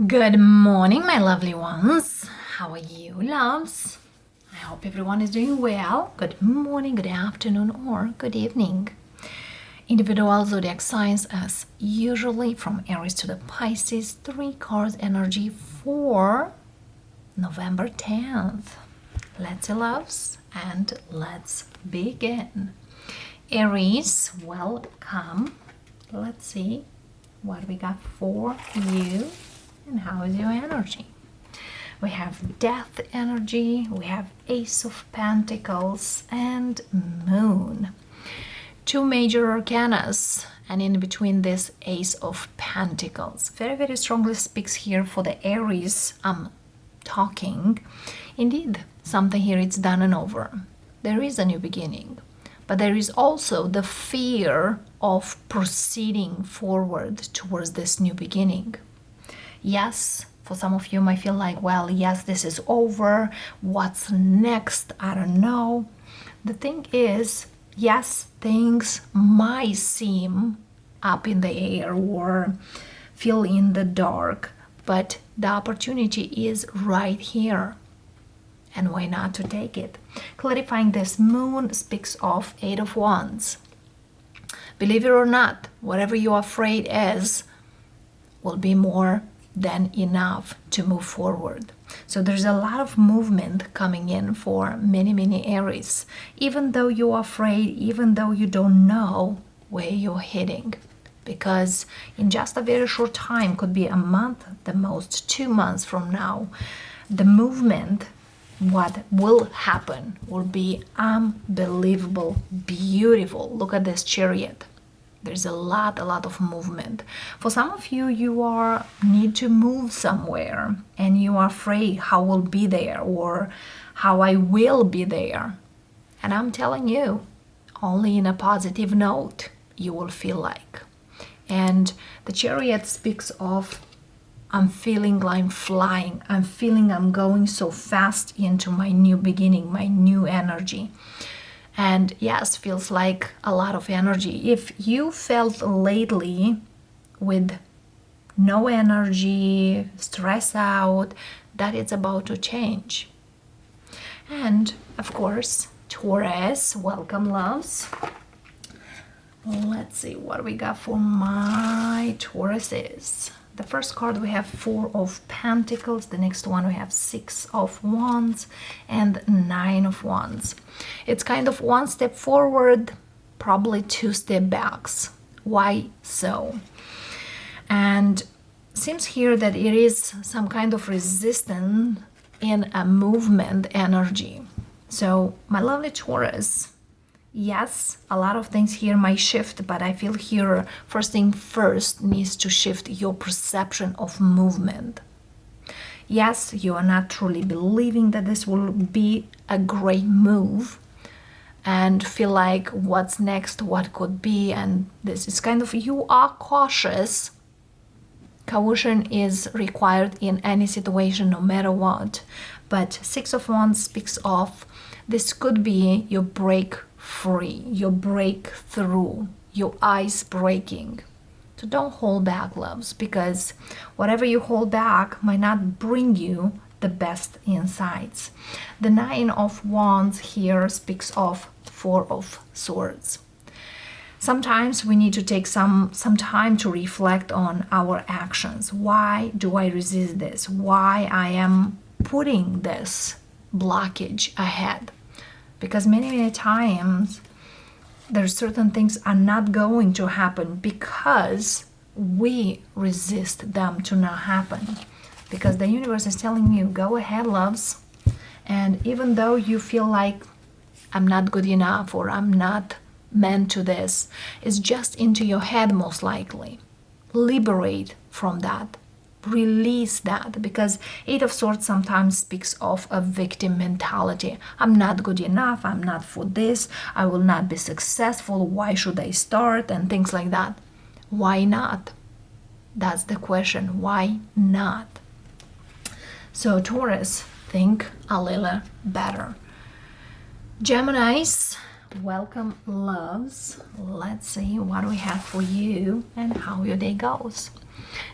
Good morning, my lovely ones. How are you, loves? I hope everyone is doing well. Good morning, good afternoon, or good evening. Individual zodiac signs as usually from Aries to the Pisces, 3 cards energy for November 10th. Let's see, loves, and let's begin. Aries, welcome. Let's see what we got for you. And how is your energy? We have Death energy, we have Ace of Pentacles, and Moon. 2 major arcanas, and in between this Ace of Pentacles. Very, very strongly speaks here for the Aries I'm talking. Indeed, something here it's done and over. There is a new beginning. But there is also the fear of proceeding forward towards this new beginning. Yes, for some of you might feel like, well, yes, this is over. What's next? I don't know. The thing is, yes, things might seem up in the air or feel in the dark, but the opportunity is right here. And why not to take it? Clarifying this, Moon speaks of 8 of Wands. Believe it or not, whatever you're afraid is will be more than enough to move forward. So there's a lot of movement coming in for many Aries, even though you're afraid, even though you don't know where you're heading, because in just a very short time, could be a month, the most 2 months from now, the movement, what will happen will be unbelievable, beautiful. Look at this Chariot. There's a lot of movement. For some of you, you need to move somewhere and you are afraid how will be there or how I will be there. And I'm telling you, only in a positive note you will feel like. And the Chariot speaks of, I'm feeling like I'm flying. I'm feeling I'm going so fast into my new beginning, my new energy. And yes, feels like a lot of energy. If you felt lately with no energy, stress out, that it's about to change. And of course, Taurus, welcome, loves. Let's see what we got for my Tauruses. The first card we have 4 of Pentacles, the next one we have 6 of Wands and 9 of Wands. It's kind of 1 step forward, probably 2 step backs. Why so? And seems here that it is some kind of resistance in a movement energy. So my lovely Taurus, yes, a lot of things here might shift, but I feel here first thing first needs to shift your perception of movement. Yes, you are not truly believing that this will be a great move and feel like what's next, what could be, and this is kind of, you are cautious. Caution is required in any situation, no matter what. But 6 of Wands speaks of this could be your break free, your breakthrough, your ice breaking. So don't hold back, loves, because whatever you hold back might not bring you the best insights. The 9 of Wands here speaks of 4 of Swords. Sometimes we need to take some time to reflect on our actions. Why do I resist this? Why I am putting this blockage ahead? Because many times there's certain things are not going to happen because we resist them to not happen. Because the universe is telling you, go ahead, loves. And even though you feel like I'm not good enough or I'm not meant to this, it's just into your head most likely. Liberate from that. Release that, because 8 of Swords sometimes speaks of a victim mentality. I'm not good enough, I'm not for this, I will not be successful, why should I start, and things like that. Why not? That's the question. Why not? So Taurus, think a little better. Geminis, welcome, loves. Let's see what we have for you and how your day goes.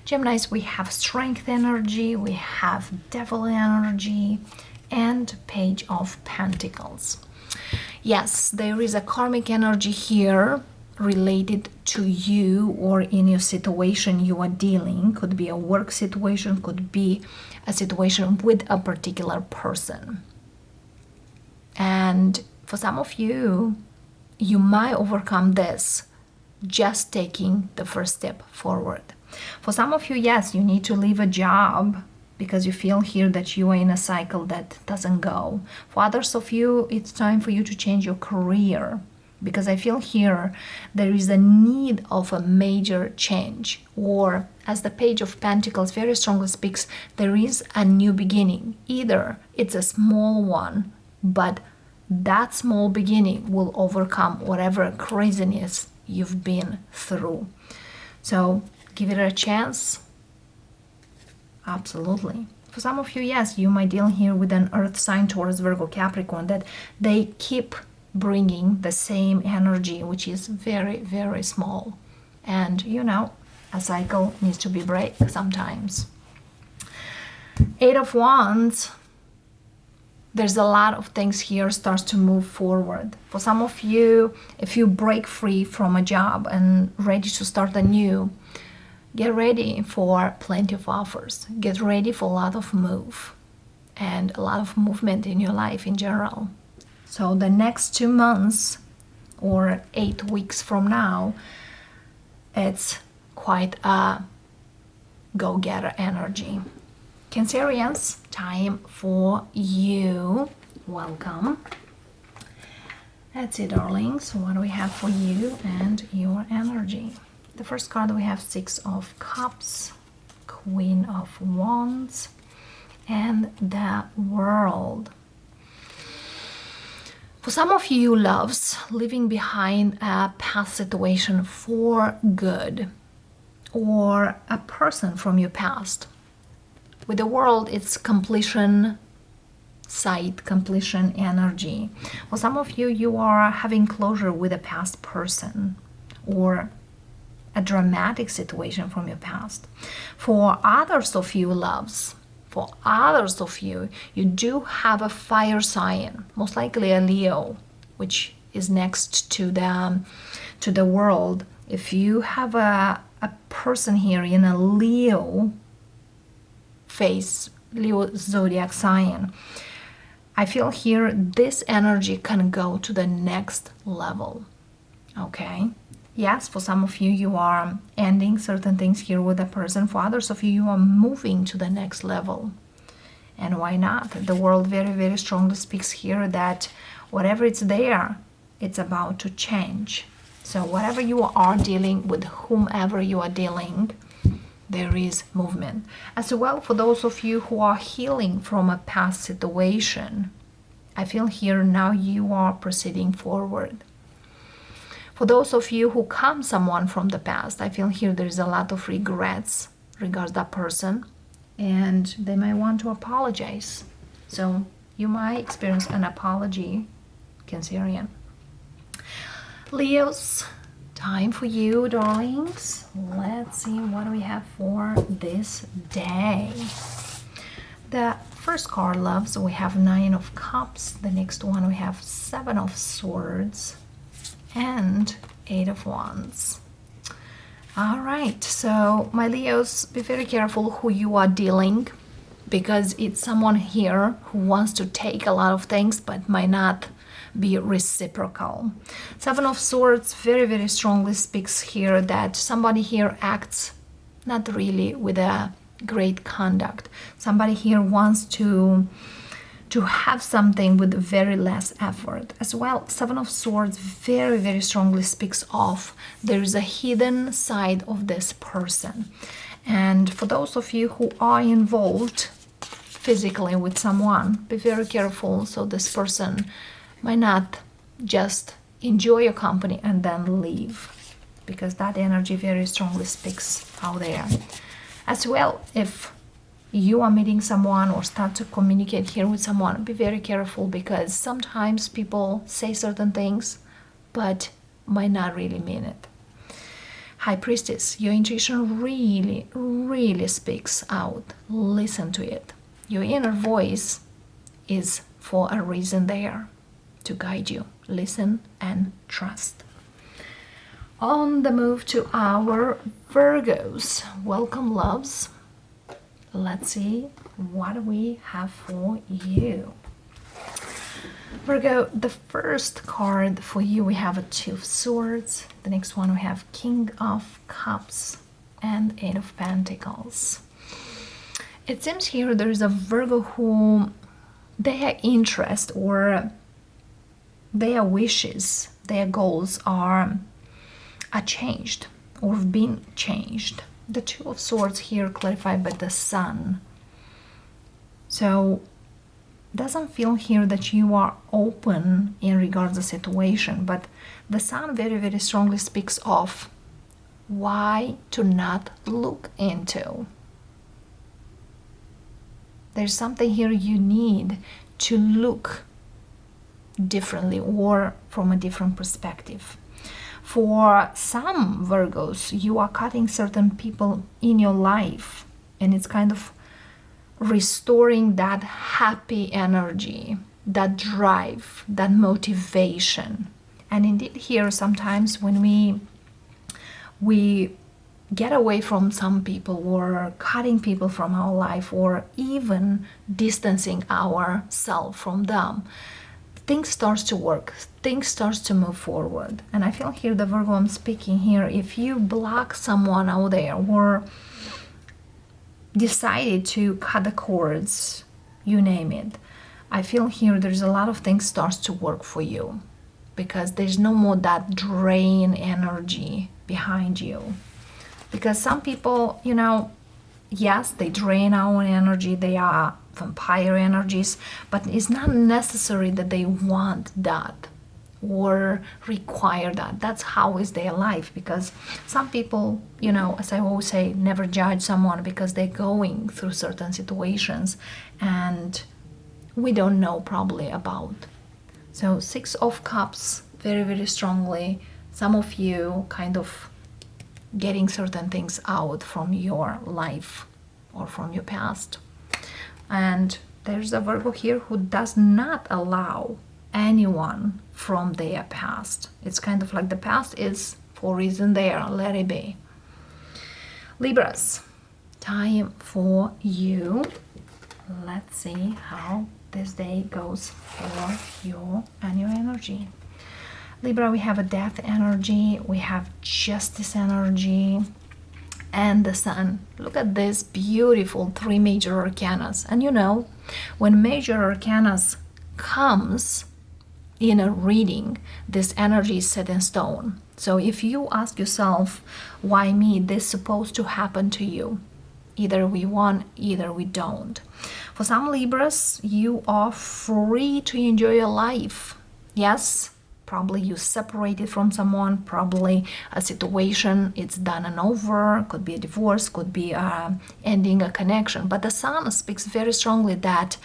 Geminis, we have strength energy, we have devil energy, and Page of Pentacles. Yes, there is a karmic energy here related to you or in your situation you are dealing. Could be a work situation, could be a situation with a particular person. And for some of you, you might overcome this just taking the first step forward. For some of you, yes, you need to leave a job because you feel here that you are in a cycle that doesn't go. For others of you, it's time for you to change your career, because I feel here there is a need of a major change. Or as the Page of Pentacles very strongly speaks, there is a new beginning. Either it's a small one, but that small beginning will overcome whatever craziness you've been through. So give it a chance. Absolutely. For some of you, yes, you might deal here with an earth sign, Taurus, Virgo, Capricorn, that they keep bringing the same energy, which is very, very small. And you know, a cycle needs to be break sometimes. Eight of Wands, there's a lot of things here starts to move forward. For some of you, if you break free from a job and ready to start anew, get ready for plenty of offers. Get ready for a lot of move and a lot of movement in your life in general. So the next 2 months or 8 weeks from now, it's quite a go-getter energy. Cancerians, time for you. Welcome. That's it, darlings. What do we have for you and your energy? The first card we have Six of Cups, Queen of Wands, and the World. For some of you, loves, leaving behind a past situation for good, or a person from your past. With the World, it's completion side, completion energy. For some of you, you are having closure with a past person or a dramatic situation from your past. For others of you, loves, for others of you, you do have a fire sign, most likely a Leo, which is next to the World. If you have a person here in a Leo phase, Leo zodiac sign, I feel here this energy can go to the next level. Okay? Yes, for some of you, you are ending certain things here with a person. For others of you, you are moving to the next level. And why not? The World very, very strongly speaks here that whatever it's there, it's about to change. So whatever you are dealing with, whomever you are dealing, there is movement. As well, for those of you who are healing from a past situation, I feel here now you are proceeding forward. For those of you who come someone from the past, I feel here there is a lot of regrets regards that person, and they might want to apologize. So you might experience an apology, Cancerian. Leos, time for you, darlings. Let's see what we have for this day. The first card, loves, we have Nine of Cups. The next one we have Seven of Swords and Eight of Wands. All right, so my Leos, be very careful who you are dealing, because it's someone here who wants to take a lot of things but might not be reciprocal. Seven of Swords very, very strongly speaks here that somebody here acts not really with a great conduct. Somebody here wants to have something with very less effort. As well, Seven of Swords very, very strongly speaks of there is a hidden side of this person. And for those of you who are involved physically with someone, be very careful so this person might not just enjoy your company and then leave, because that energy very strongly speaks out there. As well, if you are meeting someone or start to communicate here with someone, be very careful, because sometimes people say certain things but might not really mean it. High Priestess, your intuition really, really speaks out. Listen to it. Your inner voice is for a reason there, to guide you. Listen and trust. On the move to our Virgos. Welcome, loves. Let's see what we have for you. Virgo, the first card for you, we have a Two of Swords. The next one we have King of Cups and Eight of Pentacles. It seems here there is a Virgo who their interest or their wishes, their goals are changed or have been changed. The Two of Swords here clarified by the Sun. So doesn't feel here that you are open in regards to the situation, but the Sun very, very strongly speaks of why to not look into. There's something here you need to look differently or from a different perspective. For some Virgos, you are cutting certain people in your life, and it's kind of restoring that happy energy, that drive, that motivation. And indeed here sometimes when we get away from some people or cutting people from our life or even distancing ourselves from them, things starts to work, things starts to move forward. And I feel here the Virgo I'm speaking here, if you block someone out there or decided to cut the cords, you name it, I feel here there's a lot of things starts to work for you because there's no more that drain energy behind you. Because some people, you know, yes, they drain our energy, they are vampire energies, but it's not necessary that they want that or require that. That's how is their life. Because some people, you know, as I always say, never judge someone because they're going through certain situations and we don't know probably about. So Six of Cups, very, very strongly, some of you kind of getting certain things out from your life or from your past. And there's a Virgo here who does not allow anyone from their past. It's kind of like the past is for a reason there, let it be. Libras, time for you. Let's see how this day goes for you and your energy. Libra, we have a Death energy, we have Justice energy, and the Sun. Look at this beautiful three major arcanas. And you know, when major arcanas comes in a reading, this energy is set in stone. So if you ask yourself, why me, this is supposed to happen to you. Either we want, either we don't. For some Libras, you are free to enjoy your life. Yes, probably you separated from someone, probably a situation, it's done and over, could be a divorce, could be ending a connection. But the Sun speaks very strongly that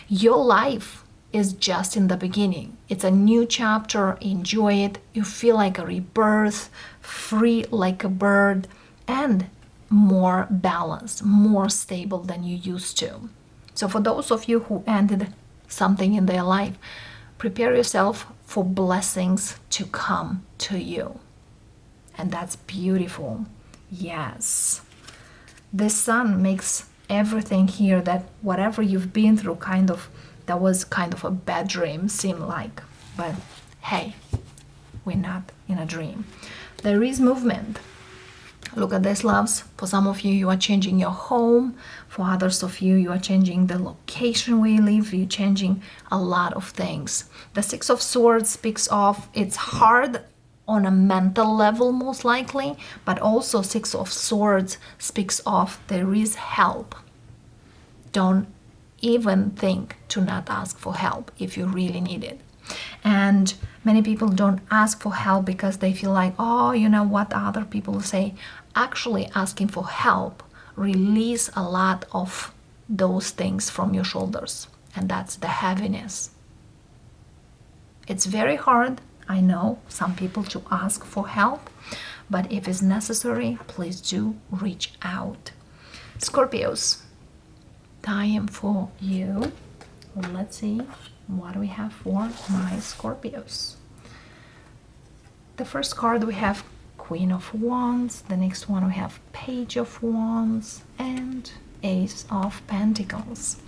your life is just in the beginning. It's a new chapter, enjoy it, you feel like a rebirth, free like a bird, and more balanced, more stable than you used to. So for those of you who ended something in their life, prepare yourself for blessings to come to you. And that's beautiful. Yes. This Sun makes everything here, that whatever you've been through, that was kind of a bad dream, seem like. But hey, we're not in a dream. There is movement. Look at this, loves. For some of you, you are changing your home. For others of you, you are changing the location where you live. You're changing a lot of things. The Six of Swords speaks of it's hard on a mental level, most likely, but also Six of Swords speaks of there is help. Don't even think to not ask for help if you really need it. And many people don't ask for help because they feel like, oh, you know what other people say. Actually, asking for help release a lot of those things from your shoulders, and that's the heaviness. It's very hard, I know, some people to ask for help, but if it's necessary, please do reach out. Scorpios, time for you. Let's see what we have for my Scorpios. The first card we have Queen of Wands, the next one we have Page of Wands, and Ace of Pentacles.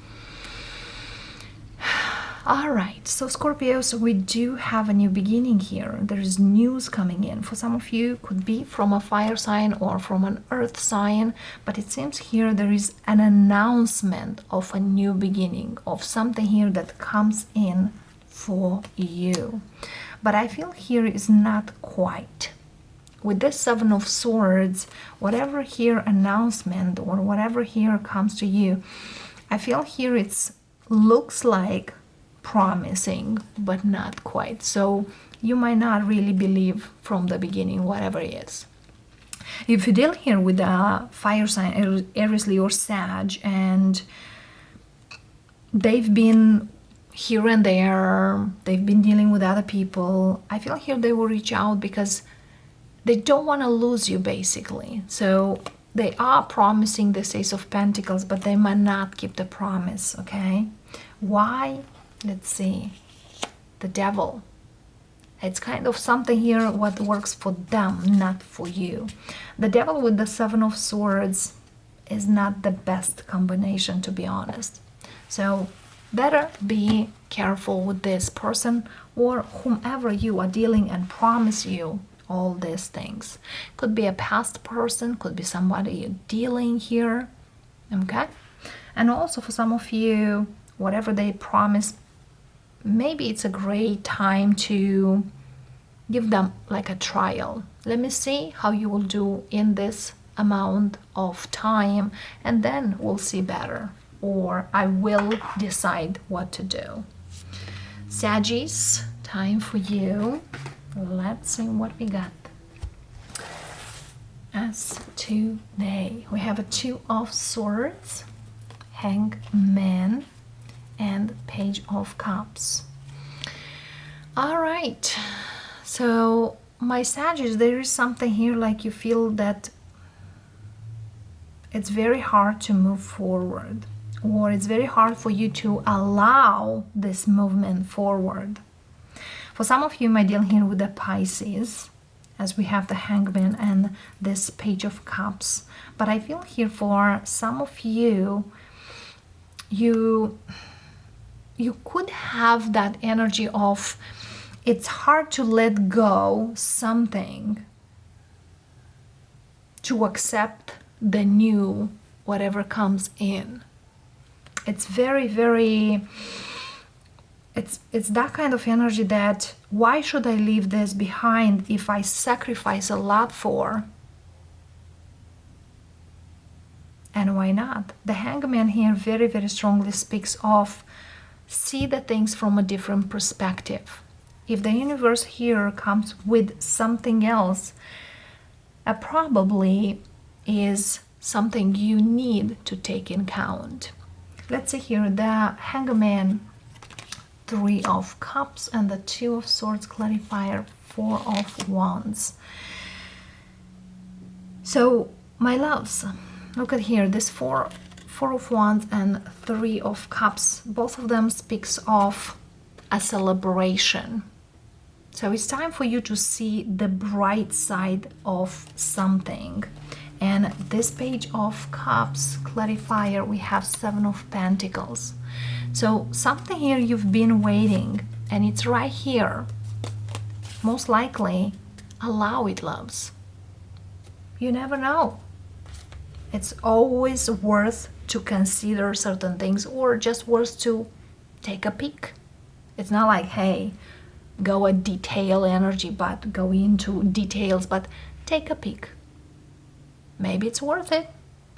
All right, so Scorpios, we do have a new beginning here. There is news coming in. For some of you, could be from a fire sign or from an earth sign, but it seems here there is an announcement of a new beginning, of something here that comes in for you. But I feel here is not quite. With this Seven of Swords, whatever here announcement or whatever here comes to you, I feel here it's looks like promising, but not quite. So you might not really believe from the beginning, whatever it is. If you deal here with a fire sign, Aries, Leo, or Sag, and they've been here and there, they've been dealing with other people, I feel here they will reach out because they don't want to lose you, basically. So they are promising this Ace of Pentacles, but they might not keep the promise, okay? Why? Let's see. The Devil. It's kind of something here what works for them, not for you. The Devil with the Seven of Swords is not the best combination, to be honest. So better be careful with this person or whomever you are dealing and promise you all these things. Could be a past person, could be somebody you're dealing here, okay? And also for some of you, whatever they promise, maybe it's a great time to give them like a trial. Let me see how you will do in this amount of time, and then we'll see better, or I will decide what to do. Saggies, time for you. Let's see what we got. As today, we have a Two of Swords, Hangman, and Page of Cups. All right, so my Saggies, there is something here like you feel that it's very hard to move forward, or it's very hard for you to allow this movement forward. For some of you might deal here with the Pisces, as we have the Hangman and this Page of Cups. But I feel here for some of you, you could have that energy of it's hard to let go something to accept the new, whatever comes in. It's very, very... It's that kind of energy that why should I leave this behind if I sacrifice a lot for? And why not? The Hangman here very, very strongly speaks of see the things from a different perspective. If the universe here comes with something else, it probably is something you need to take in count. Let's see here, the Hangman, Three of Cups, and the Two of Swords clarifier, Four of Wands. So my loves, look at here, this four of Wands and Three of Cups, both of them speaks of a celebration. So it's time for you to see the bright side of something. And this Page of Cups clarifier, we have Seven of Pentacles. So something here you've been waiting, and it's right here. Most likely, allow it, loves. You never know. It's always worth to consider certain things, or just worth to take a peek. It's not like, hey, go a detail energy, but go into details, but take a peek. Maybe it's worth it,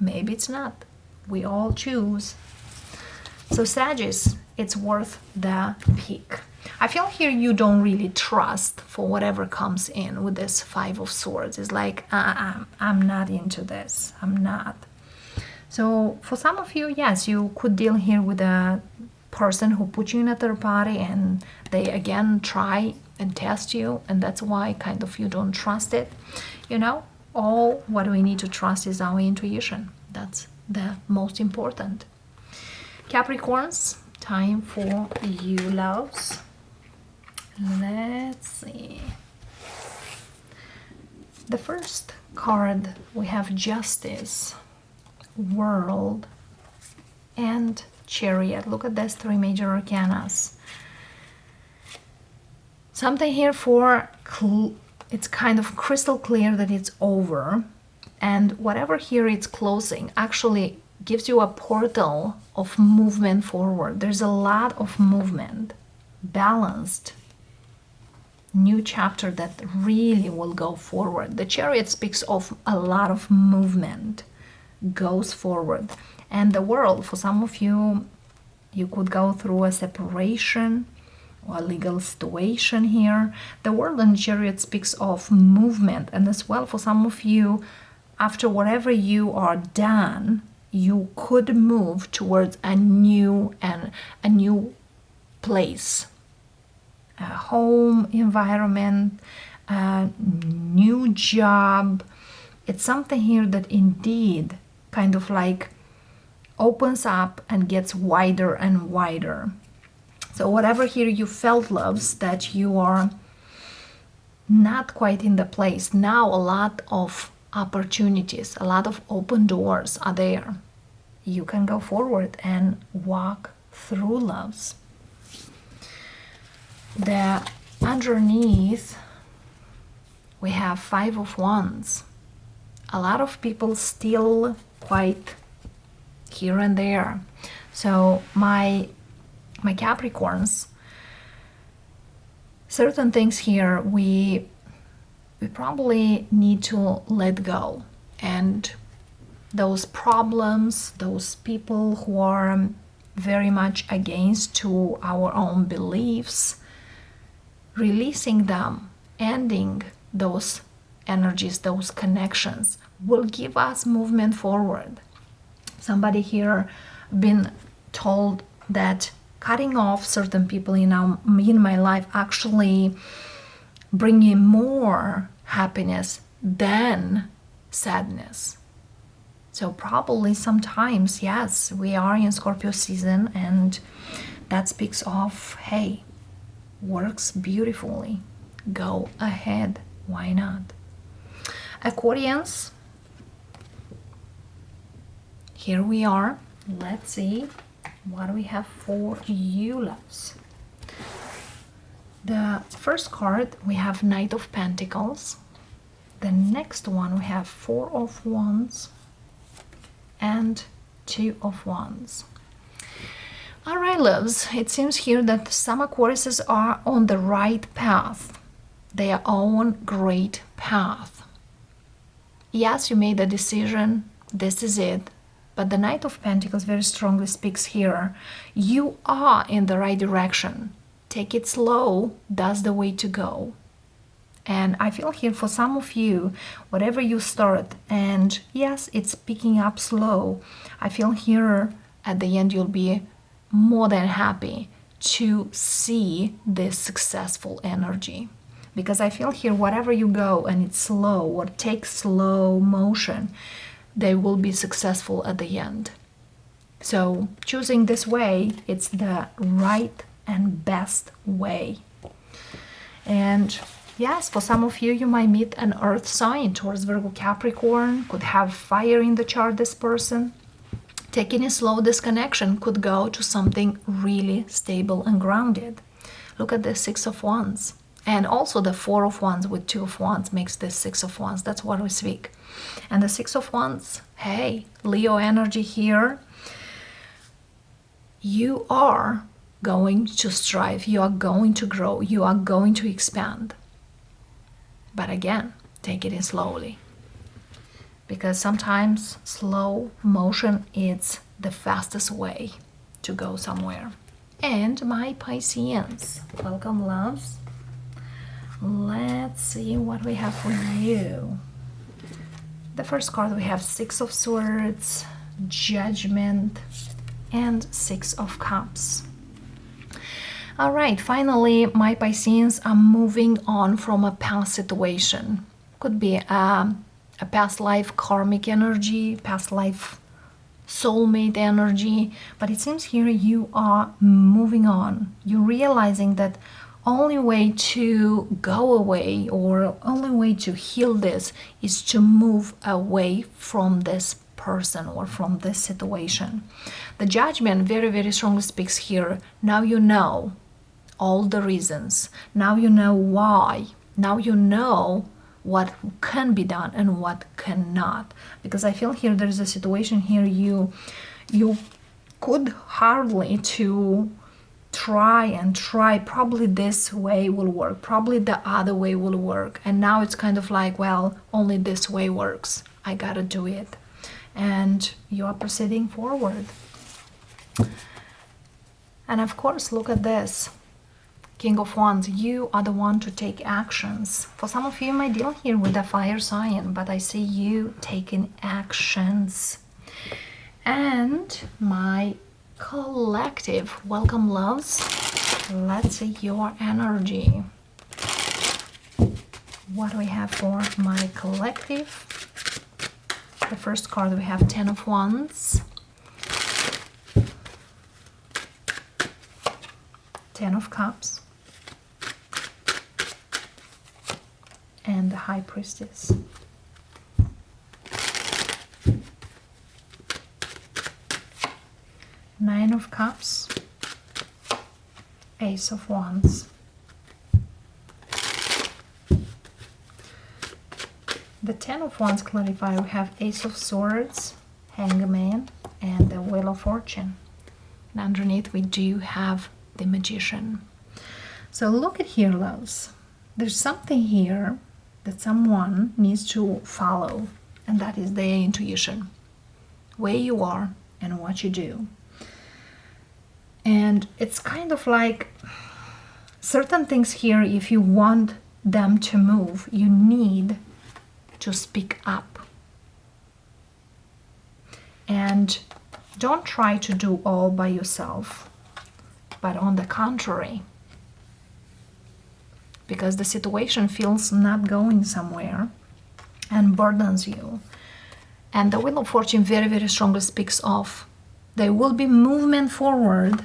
maybe it's not. We all choose. So Sagittarius, it's worth the peek. I feel here you don't really trust for whatever comes in with this Five of Swords. It's like, I'm not into this, I'm not. So for some of you, yes, you could deal here with a person who put you in a third party and they again try and test you, and that's why kind of you don't trust it. you know, all what we need to trust is our intuition. That's the most important. Capricorns, time for you, loves. Let's see. The first card, we have Justice, World, and Chariot. Look at these three major arcanas. Something here for, it's kind of crystal clear that it's over. And whatever here it's closing actually gives you a portal of movement forward. There's a lot of movement, balanced, new chapter that really will go forward. The Chariot speaks of a lot of movement, goes forward. And the World, for some of you, you could go through a separation or a legal situation here. The World and Chariot speaks of movement, and as well for some of you, after whatever you are done, you could move towards a new place, a home environment, a new job. It's something here that indeed kind of like opens up and gets wider and wider. So whatever here you felt, loves, that you are not quite in the place, now a lot of opportunities, a lot of open doors are there. You can go forward and walk through, loves. The underneath we have Five of Wands. A lot of people still quite here and there. So my Capricorns, certain things here we probably need to let go, and those problems, those people who are very much against to our own beliefs, releasing them, ending those energies, those connections will give us movement forward. Somebody here been told that cutting off certain people in my life actually bringing more happiness than sadness. So probably sometimes, yes, we are in Scorpio season, and that speaks of, hey, works beautifully. Go ahead, why not? Aquarians, here we are. Let's see what we have for you, loves. The first card, we have Knight of Pentacles. The next one, we have Four of Wands and Two of Wands. All right, loves, it seems here that some Aquariuses are on the right path, their own great path. Yes, you made a decision, this is it, but the Knight of Pentacles very strongly speaks here. You are in the right direction. Take it slow, that's the way to go. And I feel here for some of you, whatever you start, and yes, it's picking up slow, I feel here at the end you'll be more than happy to see this successful energy. Because I feel here whatever you go and it's slow or takes slow motion, they will be successful at the end. So choosing this way, it's the right and best way. And yes, for some of you, you might meet an earth sign towards Virgo, Capricorn, could have fire in the chart, this person. Taking it slow, this connection could go to something really stable and grounded. Look at the Six of Wands. And also the Four of Wands with Two of Wands makes this Six of Wands. That's what we speak. And the Six of Wands, hey, Leo energy here. You are going to strive. You are going to grow. You are going to expand. But again, take it in slowly. Because sometimes slow motion is the fastest way to go somewhere. And my Pisceans, welcome, loves. Let's see what we have for you. The first card, we have Six of Swords, Judgment, and Six of Cups. All right, finally, my Pisceans are moving on from a past situation. Could be a past life karmic energy, past life soulmate energy, but it seems here you are moving on. You're realizing that only way to go away or only way to heal this is to move away from this person or from this situation. The Judgment very, very strongly speaks here. Now you know all the reasons. Now you know why. Now you know what can be done and what cannot. Because I feel here there's a situation here you could hardly to try, probably this way will work, probably the other way will work, and now it's kind of like, well, only this way works, I gotta do it, and you are proceeding forward. And of course, look at this, King of Wands. You are the one to take actions. For some of you might deal here with a fire sign, but I see you taking actions. And my collective, welcome loves, let's see your energy. What do we have for my collective? The first card we have 10 of Wands, 10 of Cups, and the High Priestess. Nine of Cups, Ace of Wands. The 10 of Wands clarifier, we have Ace of Swords, Hangman, and the Wheel of Fortune. And underneath we do have the Magician. So look at here, loves. There's something here that someone needs to follow, and that is their intuition, where you are and what you do. And it's kind of like certain things here, if you want them to move, you need to speak up. And don't try to do all by yourself, but on the contrary, because the situation feels not going somewhere and burdens you. And the Wheel of Fortune very, very strongly speaks of there will be movement forward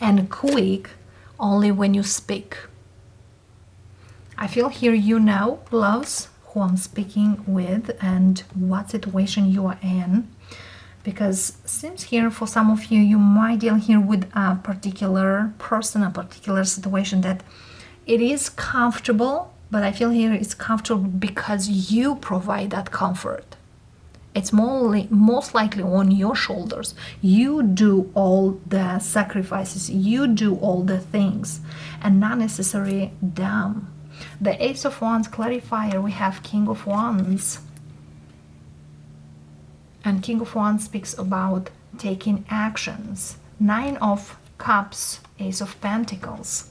and quick only when you speak. I feel here you know, loves, who I'm speaking with and what situation you are in. Because seems here for some of you, you might deal here with a particular person, a particular situation that it is comfortable, but I feel here it's comfortable because you provide that comfort. It's most likely on your shoulders. You do all the sacrifices, you do all the things, and not necessarily them. The Ace of Wands clarifier, we have King of Wands. And King of Wands speaks about taking actions. 9 of Cups, Ace of Pentacles.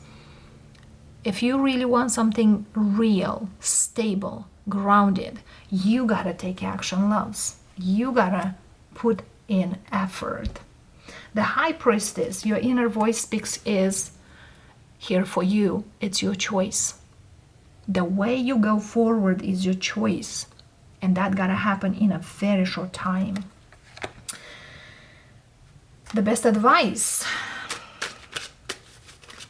If you really want something real, stable, grounded, you gotta take action, loves. You gotta put in effort. The High Priestess, your inner voice speaks, is here for you. It's your choice. The way you go forward is your choice. And that gotta happen in a very short time. The best advice.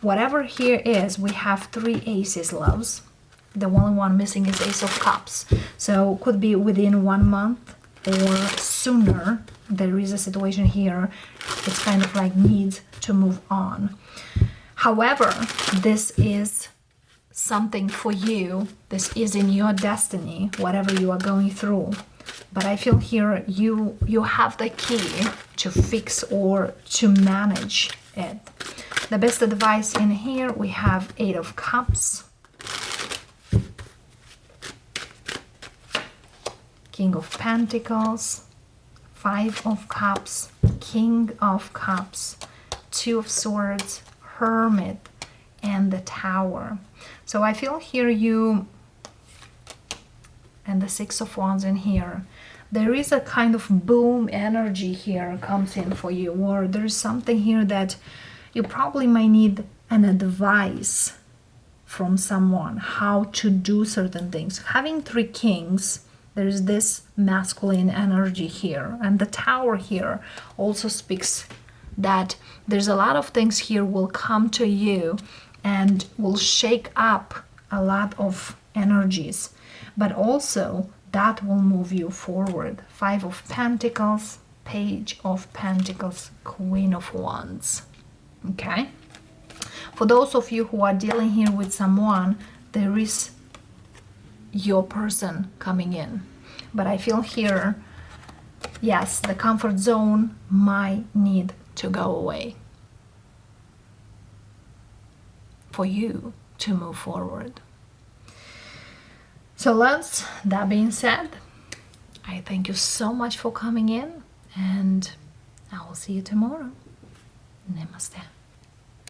Whatever here is, we have 3 aces, loves. The only one missing is Ace of Cups. So could be within 1 month or sooner. There is a situation here. It's kind of like needs to move on. However, this is something for you. This is in your destiny, whatever you are going through. But I feel here you have the key to fix or to manage it. The best advice in here, we have 8 of Cups, King of Pentacles, 5 of Cups, King of Cups, 2 of Swords, Hermit, and the Tower. So I feel here you, and the 6 of Wands in here, there is a kind of boom energy here comes in for you, or there's something here that you probably might need an advice from someone, how to do certain things. Having 3 kings, there's this masculine energy here, and the Tower here also speaks that there's a lot of things here will come to you and will shake up a lot of energies, but also that will move you forward. 5 of Pentacles, Page of Pentacles, Queen of Wands. Okay, for those of you who are dealing here with someone, there is your person coming in, but I feel here, yes, the comfort zone might need to go away for you to move forward. So loves, that being said, I thank you so much for coming in, and I will see you tomorrow. Namaste.